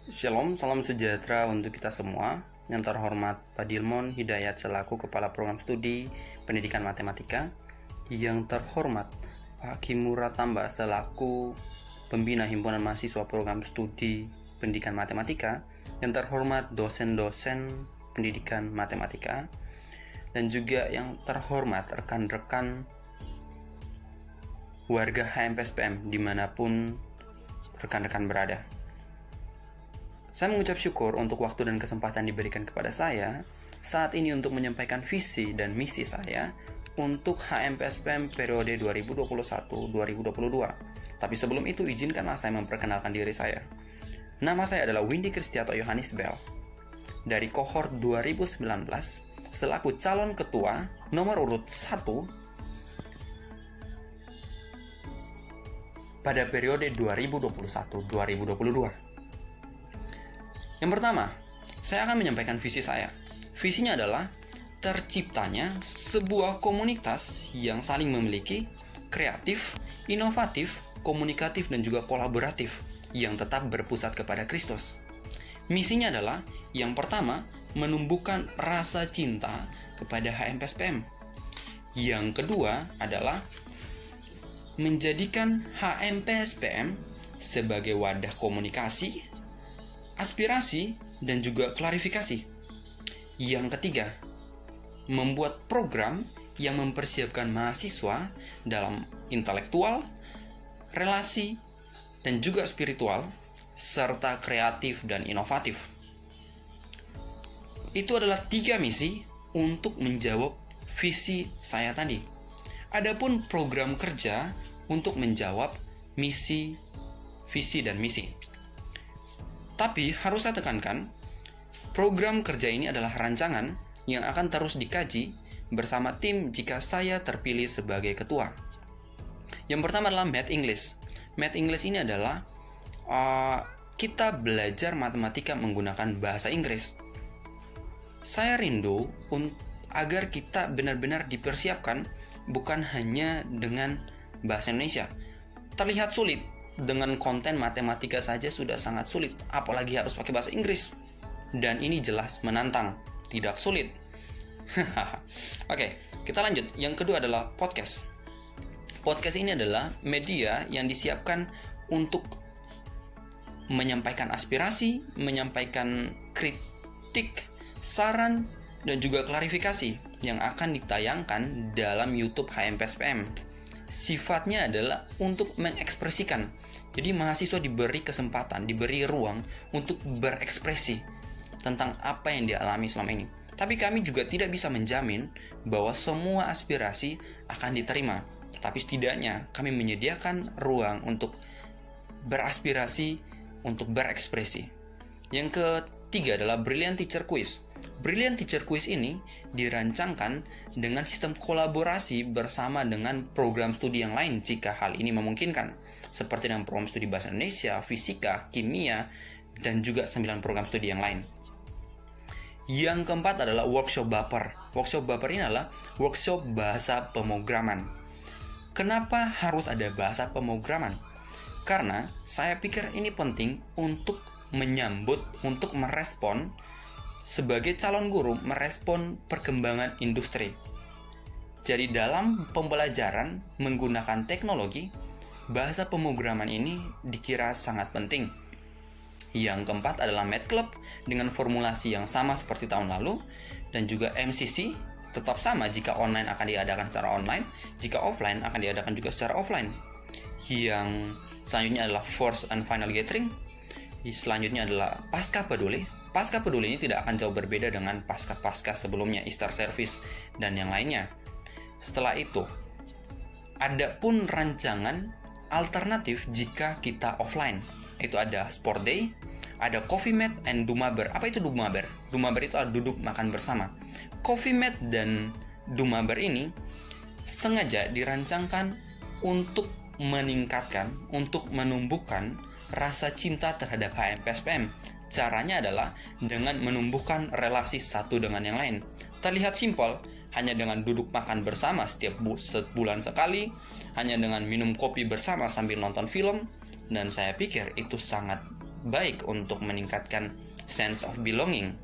Shalom, salam sejahtera untuk kita semua. Yang terhormat Pak Dilmon Hidayat selaku Kepala Program Studi Pendidikan Matematika. Yang terhormat Pak Kimura Tamba selaku Pembina Himpunan Mahasiswa Program Studi Pendidikan Matematika. Yang terhormat dosen-dosen Pendidikan Matematika. Dan juga yang terhormat rekan-rekan warga HMPSPM dimanapun rekan-rekan berada. Saya mengucap syukur untuk waktu dan kesempatan diberikan kepada saya saat ini untuk menyampaikan visi dan misi saya untuk HMPSPM periode 2021-2022. Tapi sebelum itu izinkanlah saya memperkenalkan diri saya. Nama saya adalah Windy Kristianto Yohanes Bell dari kohort 2019 selaku calon ketua nomor urut 1 pada periode 2021-2022. Yang pertama, saya akan menyampaikan visi saya. Visinya adalah terciptanya sebuah komunitas yang saling memiliki, kreatif, inovatif, komunikatif, dan juga kolaboratif yang tetap berpusat kepada Kristus. Misinya adalah, yang pertama, menumbuhkan rasa cinta kepada HMPSPM. Yang kedua adalah menjadikan HMPSPM sebagai wadah komunikasi, aspirasi, dan juga klarifikasi. Yang ketiga, membuat program yang mempersiapkan mahasiswa dalam intelektual, relasi, dan juga spiritual, serta kreatif dan inovatif. Itu adalah 3 misi untuk menjawab visi saya tadi. Adapun program kerja untuk menjawab misi, visi, dan misi. Tapi harus saya tekankan, program kerja ini adalah rancangan yang akan terus dikaji bersama tim jika saya terpilih sebagai ketua. Yang pertama adalah Math English. Math English ini adalah kita belajar matematika menggunakan bahasa Inggris. Saya rindu agar kita benar-benar dipersiapkan bukan hanya dengan bahasa Indonesia. Terlihat sulit. Dengan konten matematika saja sudah sangat sulit, apalagi harus pakai bahasa Inggris. Dan ini jelas menantang, tidak sulit. Oke, kita lanjut. Yang kedua adalah podcast. Podcast ini adalah media yang disiapkan untuk menyampaikan aspirasi, menyampaikan kritik, saran, dan juga klarifikasi yang akan ditayangkan dalam YouTube HMPSPM. Sifatnya adalah untuk mengekspresikan. Jadi mahasiswa diberi kesempatan, diberi ruang untuk berekspresi tentang apa yang dialami selama ini. Tapi kami juga tidak bisa menjamin bahwa semua aspirasi akan diterima. Tapi setidaknya kami menyediakan ruang untuk beraspirasi, untuk berekspresi. Yang ketiga adalah Brilliant Teacher Quiz. Brilliant Teacher Quiz ini dirancangkan dengan sistem kolaborasi bersama dengan program studi yang lain jika hal ini memungkinkan, seperti dengan program studi Bahasa Indonesia, Fisika, Kimia, dan juga 9 program studi yang lain. Yang keempat adalah Workshop Baper. Workshop Baper ini adalah workshop bahasa pemrograman. Kenapa harus ada bahasa pemrograman? Karena saya pikir ini penting untuk menyambut, untuk merespon sebagai calon guru, merespon perkembangan industri. Jadi dalam pembelajaran menggunakan teknologi, bahasa pemrograman ini dikira sangat penting. Yang keempat adalah Math Club dengan formulasi yang sama seperti tahun lalu, dan juga MCC tetap sama jika online akan diadakan secara online, jika offline akan diadakan juga secara offline. Yang selanjutnya adalah First and Final Gathering. Selanjutnya adalah Pasca Peduli. Pasca Peduli ini tidak akan jauh berbeda dengan pasca sebelumnya, Easter Service, dan yang lainnya. Setelah itu, ada pun rancangan alternatif jika kita offline. Itu ada Sport Day, ada Coffee Mat, and Dumaber. Apa itu Dumaber? Dumaber itu adalah duduk makan bersama. Coffee Mat dan Dumaber ini sengaja dirancangkan untuk meningkatkan, untuk menumbuhkan rasa cinta terhadap HMPSPM. Caranya adalah dengan menumbuhkan relasi satu dengan yang lain. Terlihat simpel, hanya dengan duduk makan bersama setiap bulan sekali, hanya dengan minum kopi bersama sambil nonton film, dan saya pikir itu sangat baik untuk meningkatkan sense of belonging.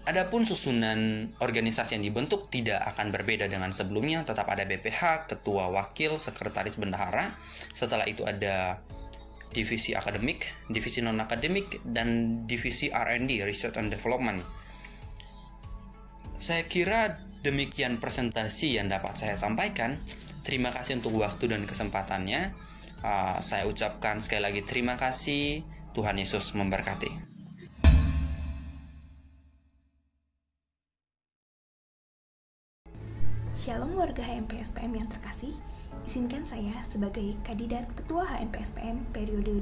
Adapun susunan organisasi yang dibentuk tidak akan berbeda dengan sebelumnya, tetap ada BPH, ketua, wakil, sekretaris, bendahara. Setelah itu ada divisi akademik, divisi non-akademik, dan divisi R&D, Research and Development. Saya kira demikian presentasi yang dapat saya sampaikan. Terima kasih untuk waktu dan kesempatannya. Saya ucapkan sekali lagi terima kasih. Tuhan Yesus memberkati. Shalom warga HMP-SPM yang terkasih, izinkan saya sebagai kandidat Ketua HMP-SPM periode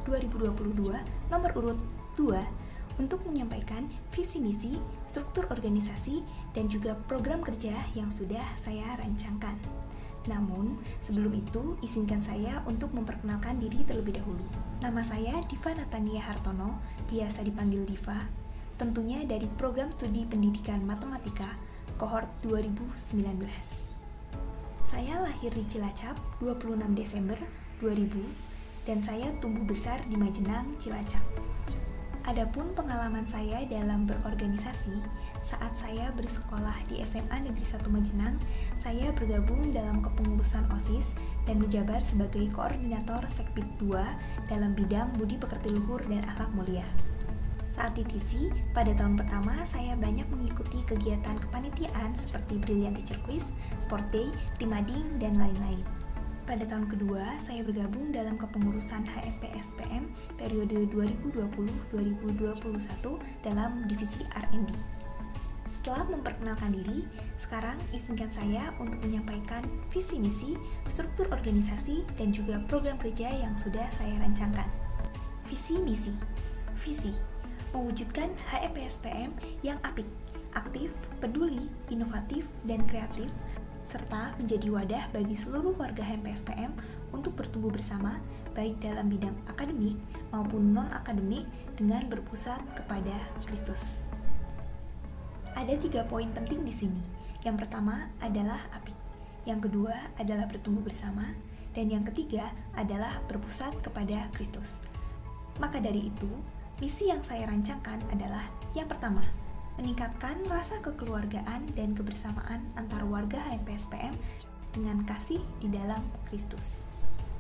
2021-2022 nomor urut 2 untuk menyampaikan visi misi, struktur organisasi, dan juga program kerja yang sudah saya rancangkan. Namun, sebelum itu izinkan saya untuk memperkenalkan diri terlebih dahulu. Nama saya Diva Natania Hartono, biasa dipanggil Diva, tentunya dari program studi pendidikan matematika kohort 2019. Saya lahir di Cilacap 26 Desember 2000 dan saya tumbuh besar di Majenang, Cilacap. Adapun pengalaman saya dalam berorganisasi, saat saya bersekolah di SMA Negeri 1 Majenang, saya bergabung dalam kepengurusan OSIS dan menjabat sebagai koordinator Sekbid 2 dalam bidang Budi Pekerti Luhur dan Akhlak Mulia. Saat di TC, pada tahun pertama saya banyak mengikuti kegiatan kepanitiaan seperti Brilliant Teacher Quiz, Sport Day, Timading, dan lain-lain. Pada tahun kedua, saya bergabung dalam kepengurusan HMP-SPM periode 2020-2021 dalam divisi R&D. Setelah memperkenalkan diri, sekarang izinkan saya untuk menyampaikan visi misi, struktur organisasi, dan juga program kerja yang sudah saya rancangkan. Visi misi. Visi mewujudkan HMP-SPM yang apik, aktif, peduli, inovatif, dan kreatif, serta menjadi wadah bagi seluruh warga HMP-SPM untuk bertumbuh bersama, baik dalam bidang akademik maupun non-akademik dengan berpusat kepada Kristus. Ada 3 poin penting di sini. Yang pertama adalah apik, yang kedua adalah bertumbuh bersama, dan yang ketiga adalah berpusat kepada Kristus. Maka dari itu, misi yang saya rancangkan adalah yang pertama, meningkatkan rasa kekeluargaan dan kebersamaan antar warga HMP-SPM dengan kasih di dalam Kristus.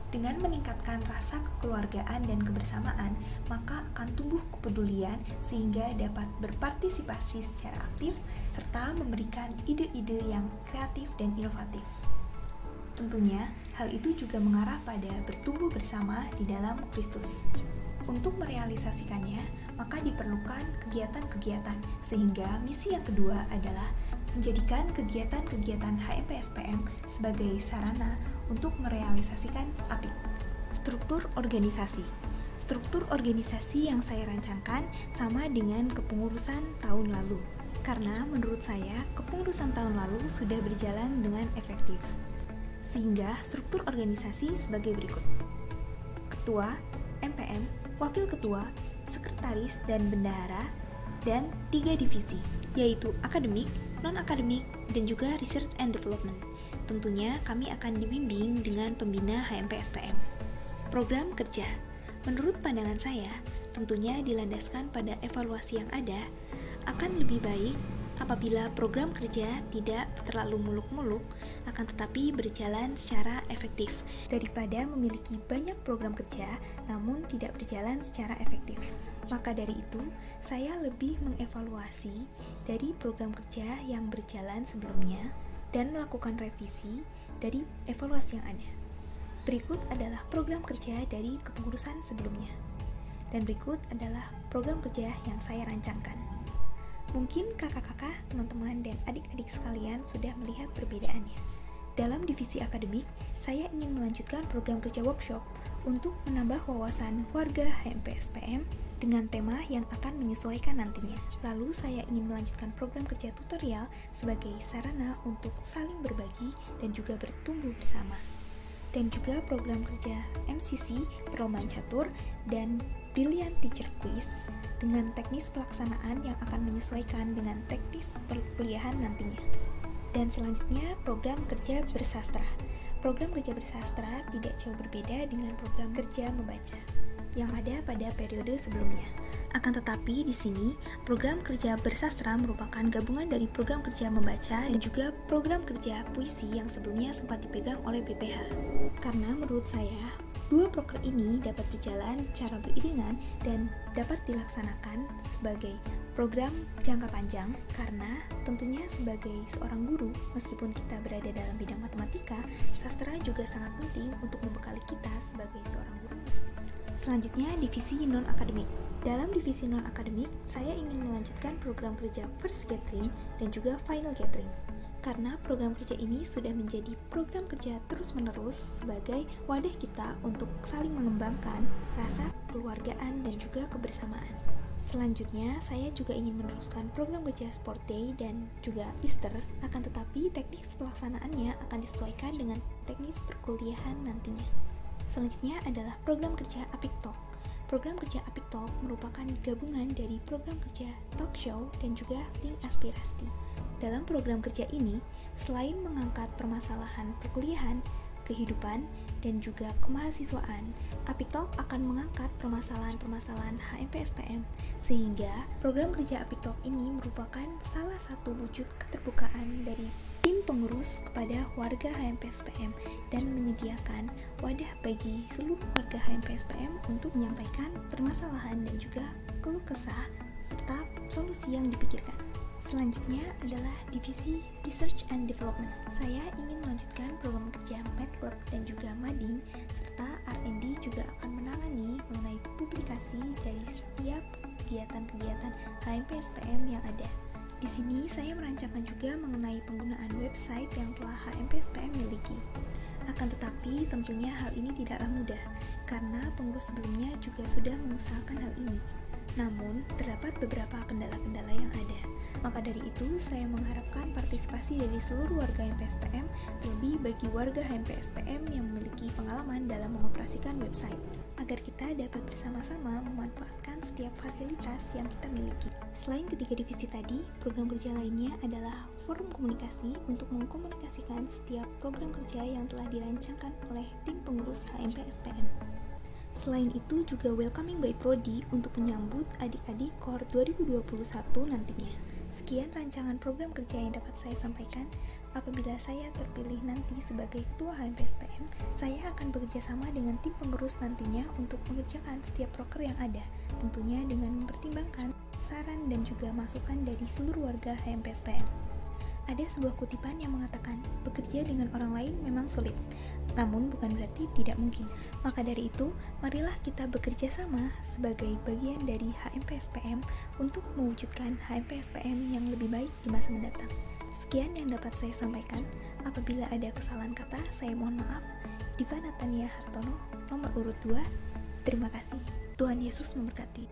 Dengan meningkatkan rasa kekeluargaan dan kebersamaan, maka akan tumbuh kepedulian sehingga dapat berpartisipasi secara aktif serta memberikan ide-ide yang kreatif dan inovatif. Tentunya, hal itu juga mengarah pada bertumbuh bersama di dalam Kristus. Untuk merealisasikannya, maka diperlukan kegiatan-kegiatan, sehingga misi yang kedua adalah menjadikan kegiatan-kegiatan HMP-SPM sebagai sarana untuk merealisasikan APIK. Struktur organisasi. Struktur organisasi yang saya rancangkan sama dengan kepengurusan tahun lalu, karena menurut saya kepengurusan tahun lalu sudah berjalan dengan efektif. Sehingga struktur organisasi sebagai berikut. Ketua, MPM, Wakil Ketua, Sekretaris, dan Bendahara, dan 3 divisi, yaitu akademik, non-akademik, dan juga Research and Development. Tentunya kami akan dibimbing dengan pembina HMP-SPM. Program kerja. Menurut pandangan saya, tentunya dilandaskan pada evaluasi yang ada, akan lebih baik apabila program kerja tidak terlalu muluk-muluk, akan tetapi berjalan secara efektif, daripada memiliki banyak program kerja namun tidak berjalan secara efektif. Maka dari itu, saya lebih mengevaluasi dari program kerja yang berjalan sebelumnya dan melakukan revisi dari evaluasi yang ada. Berikut adalah program kerja dari kepengurusan sebelumnya, dan berikut adalah program kerja yang saya rancangkan. Mungkin kakak-kakak, teman-teman, dan adik-adik sekalian sudah melihat perbedaannya. Dalam divisi akademik, saya ingin melanjutkan program kerja workshop untuk menambah wawasan warga HMP-SPM dengan tema yang akan menyesuaikan nantinya. Lalu saya ingin melanjutkan program kerja tutorial sebagai sarana untuk saling berbagi dan juga bertumbuh bersama. Dan juga program kerja MCC, perlombaan catur, dan Brilliant Teacher Quiz dengan teknis pelaksanaan yang akan menyesuaikan dengan teknis perkuliahan nantinya. Dan selanjutnya program kerja bersastra. program kerja bersastra tidak jauh berbeda dengan program kerja membaca yang ada pada periode sebelumnya. Akan tetapi di sini, program kerja bersastra merupakan gabungan dari program kerja membaca dan juga program kerja puisi yang sebelumnya sempat dipegang oleh BPH. Karena menurut saya, dua proker ini dapat berjalan secara beriringan dan dapat dilaksanakan sebagai program jangka panjang karena tentunya sebagai seorang guru, meskipun kita berada dalam bidang matematika, sastra juga sangat penting untuk membekali kita sebagai seorang guru. Selanjutnya, divisi non-akademik. Dalam divisi non-akademik, saya ingin melanjutkan program kerja First Gathering dan juga Final Gathering. Karena program kerja ini sudah menjadi program kerja terus-menerus sebagai wadah kita untuk saling mengembangkan rasa kekeluargaan dan juga kebersamaan. Selanjutnya, saya juga ingin meneruskan program kerja Sport Day dan juga Easter, akan tetapi teknis pelaksanaannya akan disesuaikan dengan teknis perkuliahan nantinya. Selanjutnya adalah program kerja Apik Talk. Program kerja Apik Talk merupakan gabungan dari program kerja talk show dan juga link aspirasi. Dalam program kerja ini, selain mengangkat permasalahan perkuliahan, kehidupan, dan juga kemahasiswaan, Apik Talk akan mengangkat permasalahan-permasalahan HMP-SPM, sehingga program kerja Apik Talk ini merupakan salah satu wujud keterbukaan dari tim pengurus kepada warga HMP-SPM dan menyediakan wadah bagi seluruh warga HMP-SPM untuk menyampaikan permasalahan dan juga keluh kesah serta solusi yang dipikirkan. Selanjutnya adalah divisi Research and Development. Saya ingin melanjutkan program kerja MedClub dan juga Mading, serta R&D juga akan menangani mengenai publikasi dari setiap kegiatan-kegiatan HMP-SPM yang ada. Di sini saya merancangkan juga mengenai penggunaan website yang telah HMP-SPM miliki. Akan tetapi tentunya hal ini tidaklah mudah, karena pengurus sebelumnya juga sudah mengusahakan hal ini. Namun, terdapat beberapa kendala-kendala yang ada. Maka dari itu, saya mengharapkan partisipasi dari seluruh warga HMP-SPM, terlebih bagi warga HMP-SPM yang memiliki pengalaman dalam mengoperasikan website, agar kita dapat bersama-sama memanfaatkan setiap fasilitas yang kita miliki. Selain ketiga divisi tadi, program kerja lainnya adalah forum komunikasi untuk mengkomunikasikan setiap program kerja yang telah dirancangkan oleh tim pengurus HMP-SPM. Selain itu juga welcoming by Prodi untuk menyambut adik-adik Core 2021 nantinya. Sekian rancangan program kerja yang dapat saya sampaikan. Apabila saya terpilih nanti sebagai Ketua HMP-SPM, saya akan bekerja sama dengan tim pengurus nantinya untuk mengerjakan setiap proker yang ada, tentunya dengan mempertimbangkan saran dan juga masukan dari seluruh warga HMP-SPM. Ada sebuah kutipan yang mengatakan, bekerja dengan orang lain memang sulit, namun bukan berarti tidak mungkin. Maka dari itu, marilah kita bekerja sama sebagai bagian dari HMP-SPM untuk mewujudkan HMP-SPM yang lebih baik di masa mendatang. Sekian yang dapat saya sampaikan. Apabila ada kesalahan kata, saya mohon maaf. Diva Natania Hartono, nomor urut 2. Terima kasih. Tuhan Yesus memberkati.